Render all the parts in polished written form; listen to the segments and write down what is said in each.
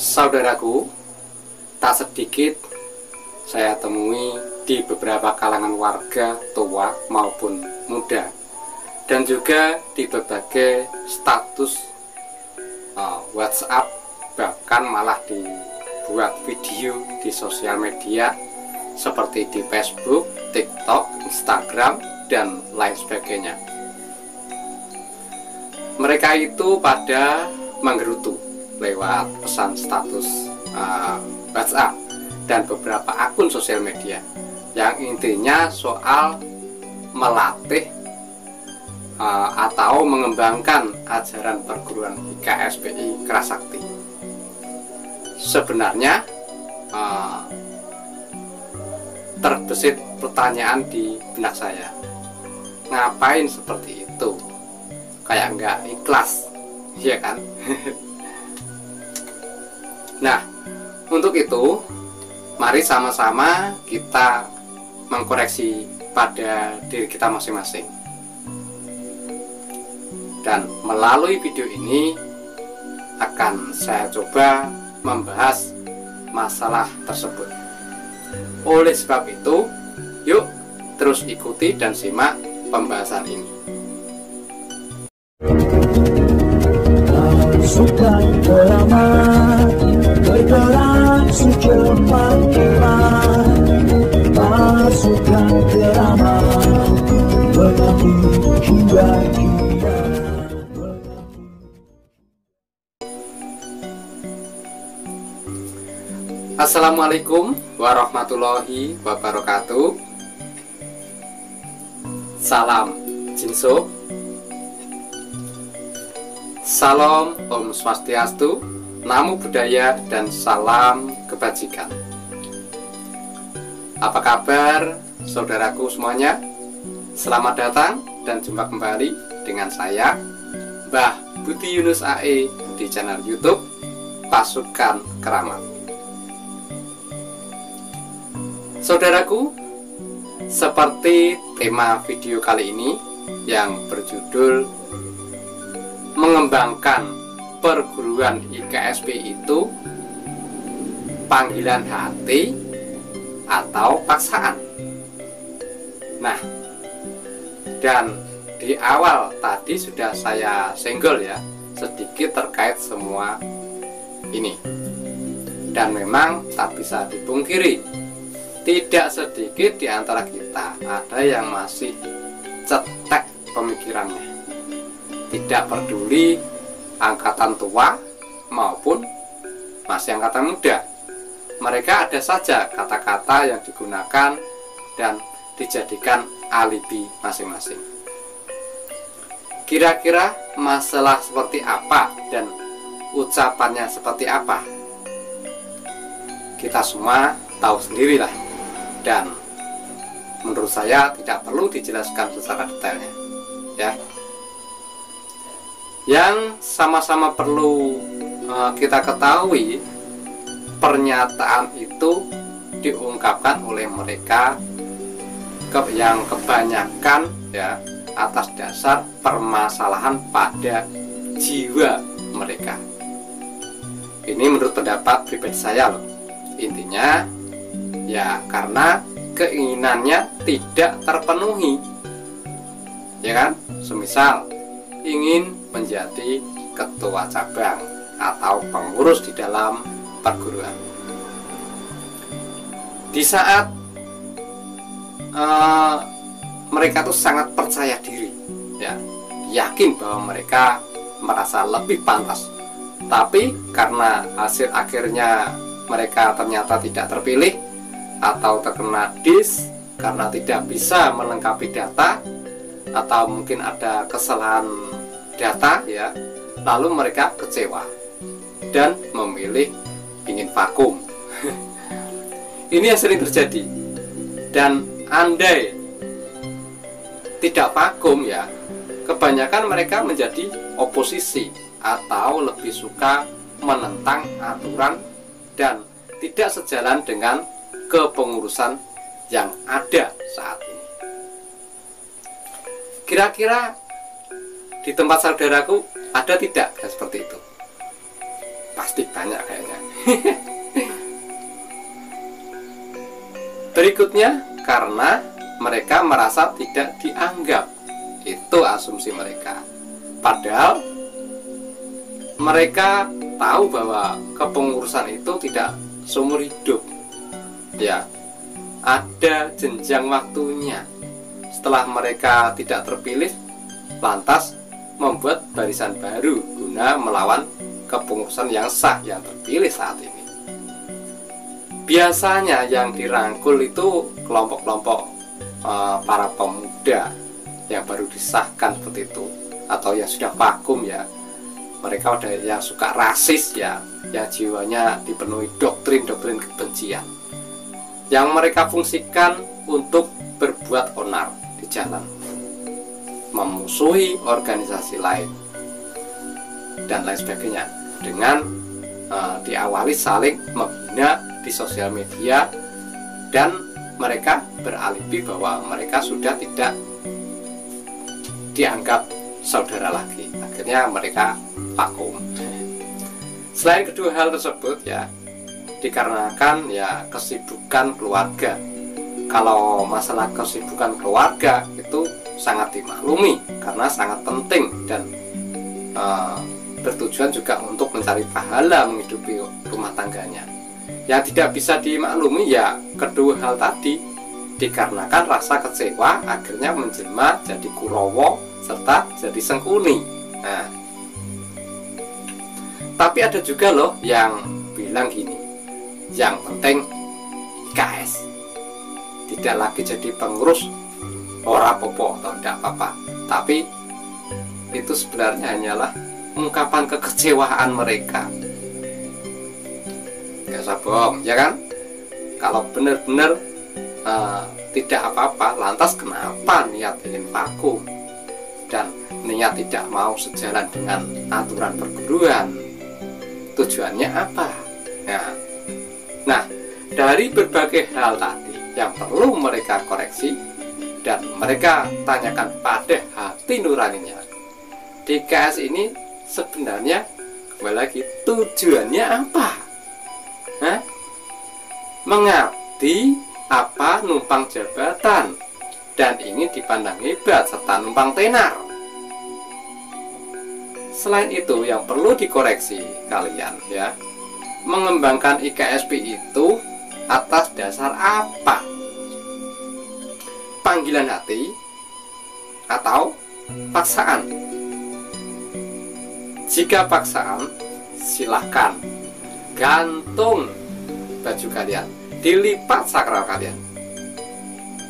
Saudaraku, tak sedikit saya temui di beberapa kalangan warga tua maupun muda, dan juga di berbagai status WhatsApp, bahkan malah dibuat video di sosial media seperti di Facebook, TikTok, Instagram, dan lain sebagainya. Mereka itu pada menggerutu lewat pesan status WhatsApp dan beberapa akun sosial media yang intinya soal melatih atau mengembangkan ajaran perguruan IKSPI Kerasakti. Sebenarnya terbesit pertanyaan di benak saya, ngapain seperti itu? Kayak nggak ikhlas, ya kan? Nah, untuk itu mari sama-sama kita mengkoreksi pada diri kita masing-masing. Dan melalui video ini akan saya coba membahas masalah tersebut. Oleh sebab itu, yuk terus ikuti dan simak pembahasan ini. Pasukan keramat bergerak secepat kilat. Pasukan keramat mengabdi jiwa-jiwa. Assalamualaikum warahmatullahi wabarakatuh. Salam Jinso. Salam Om Swastiastu, Namo Buddhaya, dan salam kebajikan. Apa kabar saudaraku semuanya? Selamat datang dan jumpa kembali dengan saya, Mbah Budi Yunus AE, di channel YouTube Pasukan Keramat. Saudaraku, seperti tema video kali ini yang berjudul mengembangkan perguruan IKSPI itu panggilan hati atau paksaan. Nah, dan di awal tadi sudah saya senggol ya sedikit terkait semua ini. Dan memang tak bisa dipungkiri, tidak sedikit di antara kita ada yang masih cetek pemikirannya, tidak peduli angkatan tua maupun masih angkatan muda. Mereka ada saja kata-kata yang digunakan dan dijadikan alibi masing-masing. Kira-kira masalah seperti apa dan ucapannya seperti apa? Kita semua tahu sendirilah, dan menurut saya tidak perlu dijelaskan secara detailnya, ya. Yang sama-sama perlu kita ketahui, pernyataan itu diungkapkan oleh mereka yang kebanyakan ya atas dasar permasalahan pada jiwa mereka. Ini menurut pendapat pribadi saya loh. Intinya ya karena keinginannya tidak terpenuhi, ya kan? Semisal ingin menjadi ketua cabang atau pengurus di dalam perguruan. Di saat mereka tuh sangat percaya diri, ya, yakin bahwa mereka merasa lebih pantas. Tapi karena hasil akhirnya mereka ternyata tidak terpilih atau terkena dis karena tidak bisa melengkapi data, atau mungkin ada kesalahan data ya, lalu mereka kecewa dan memilih ingin vakum. Ini yang sering terjadi. Dan andai tidak vakum ya, kebanyakan mereka menjadi oposisi atau lebih suka menentang aturan dan tidak sejalan dengan kepengurusan yang ada saat ini. Kira-kira di tempat saudaraku ada tidak seperti itu? Pasti pasti banyak kayaknya. Berikutnya, karena mereka merasa tidak dianggap. Itu asumsi mereka. Padahal mereka tahu bahwa kepengurusan itu tidak seumur hidup. Ya, ada jenjang waktunya. Setelah mereka tidak terpilih, lantas membuat barisan baru guna melawan kepengurusan yang sah yang terpilih saat ini. Biasanya yang dirangkul itu kelompok-kelompok para pemuda yang baru disahkan seperti itu, atau yang sudah vakum ya. Mereka ada yang suka rasis ya, yang jiwanya dipenuhi doktrin-doktrin kebencian, yang mereka fungsikan untuk berbuat onar di jalan, memusuhi organisasi lain dan lain sebagainya, dengan diawali saling menghina di sosial media, dan mereka beralibi bahwa mereka sudah tidak dianggap saudara lagi. Akhirnya mereka vakum. Selain kedua hal tersebut ya, dikarenakan ya kesibukan keluarga. Kalau masalah kesibukan keluarga itu sangat dimaklumi karena sangat penting dan bertujuan juga untuk mencari pahala menghidupi rumah tangganya. Yang tidak bisa dimaklumi ya kedua hal tadi, dikarenakan rasa kecewa akhirnya menjelma jadi Kurowo serta jadi Sengkuni. Nah, tapi ada juga loh yang bilang gini, yang penting IKS, tidak lagi jadi pengurus ora popo atau tidak apa-apa. Tapi itu sebenarnya hanyalah ungkapan kekecewaan mereka. Gak usah bohong, ya kan? Kalau benar-benar tidak apa-apa, lantas kenapa niat ingin vakum dan niat tidak mau sejalan dengan aturan perguruan? Tujuannya apa? Nah, dari berbagai hal tadi yang perlu mereka koreksi dan mereka tanyakan pada hati nuraninya, DKS ini sebenarnya kembali lagi tujuannya apa? Mengabdi apa numpang jabatan dan ingin dipandang hebat serta numpang tenar. Selain itu yang perlu dikoreksi kalian ya, mengembangkan IKSP itu atas dasar apa? Panggilan hati atau paksaan? Jika paksaan, silahkan gantung baju kalian, dilipat sakral kalian,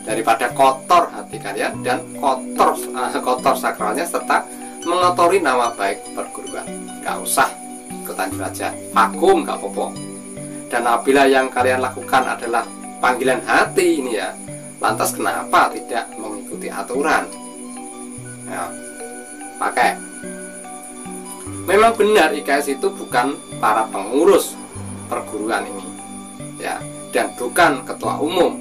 daripada kotor hati kalian dan kotor sakralnya serta mengotori nama baik perguruan. Gak usah ikutan aja, vakum gak apa-apa. Dan apabila yang kalian lakukan adalah panggilan hati ini ya, lantas kenapa tidak mengikuti aturan? Ya, pakai. Memang benar IKS itu bukan para pengurus perguruan ini ya, dan bukan ketua umum,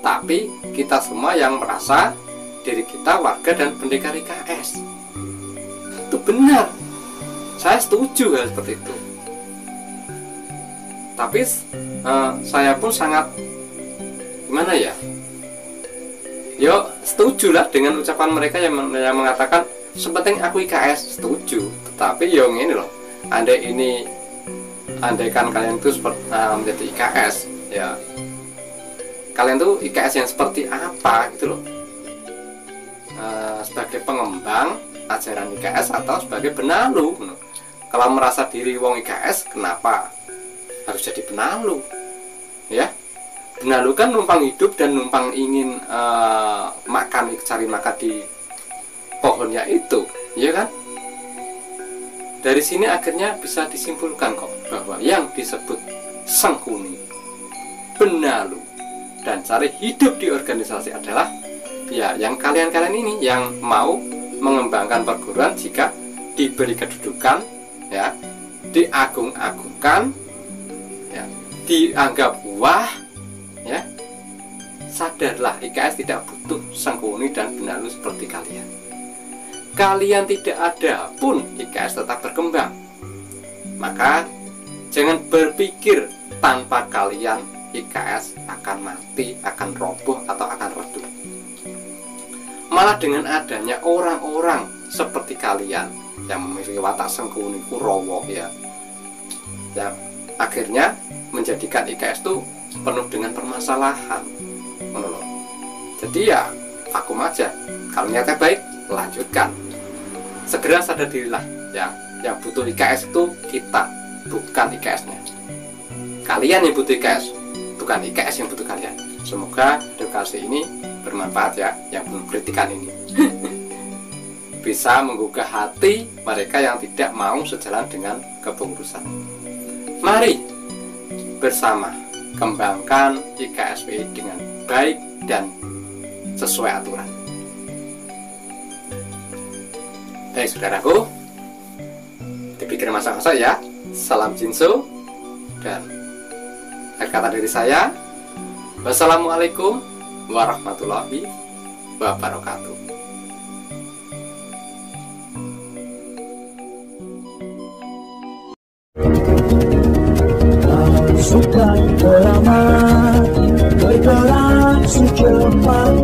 tapi kita semua yang merasa diri kita warga dan pendekar IKS. Itu benar, saya setuju hal seperti itu. Tapi saya pun sangat gimana ya, yo setujulah dengan ucapan mereka yang mengatakan sepenting aku IKS, setuju. Tetapi yo ini loh, andaikan kalian itu menjadi IKS ya, kalian tuh IKS yang seperti apa gitu loh, sebagai pengembang ajaran IKS atau sebagai benalu. Kalau merasa diri wong IKS, kenapa harus jadi benalu ya? Benalu kan numpang hidup dan numpang ingin cari makan di pohonnya itu, ya kan? Dari sini akhirnya bisa disimpulkan kok bahwa yang disebut Sengkuni, benalu, dan cari hidup di organisasi adalah ya yang kalian-kalian ini yang mau mengembangkan perguruan jika diberi kedudukan ya, diagung-agungkan ya, dianggap wah ya. Sadarlah IKS tidak butuh Sengkuni dan benalu seperti kalian. Kalian tidak ada pun IKS tetap berkembang. Maka Jangan berpikir tanpa kalian IKS akan mati, akan roboh, atau akan redup. Malah dengan adanya orang-orang seperti kalian yang memiliki watak sengkuni, kurowo ya, yang akhirnya menjadikan IKS itu penuh dengan permasalahan, menurut. Jadi ya vakum aja. Kalau niatnya baik, lanjutkan. Segera sadar dirilah ya. Yang butuh IKS itu kita, bukan IKS-nya. Kalian yang butuh IKS, bukan IKS yang butuh kalian. Semoga edukasi ini bermanfaat ya, yang belum kritikan ini. Bisa menggugah hati mereka yang tidak mau sejalan dengan kepengurusan. Mari bersama kembangkan IKSP dengan baik dan sesuai aturan. Baik saudaraku, dipikir masa-masa ya. Salam Jinso dan akhir kata dari saya, wassalamualaikum warahmatullahi wabarakatuh. Pasukan selamat bergerak secepat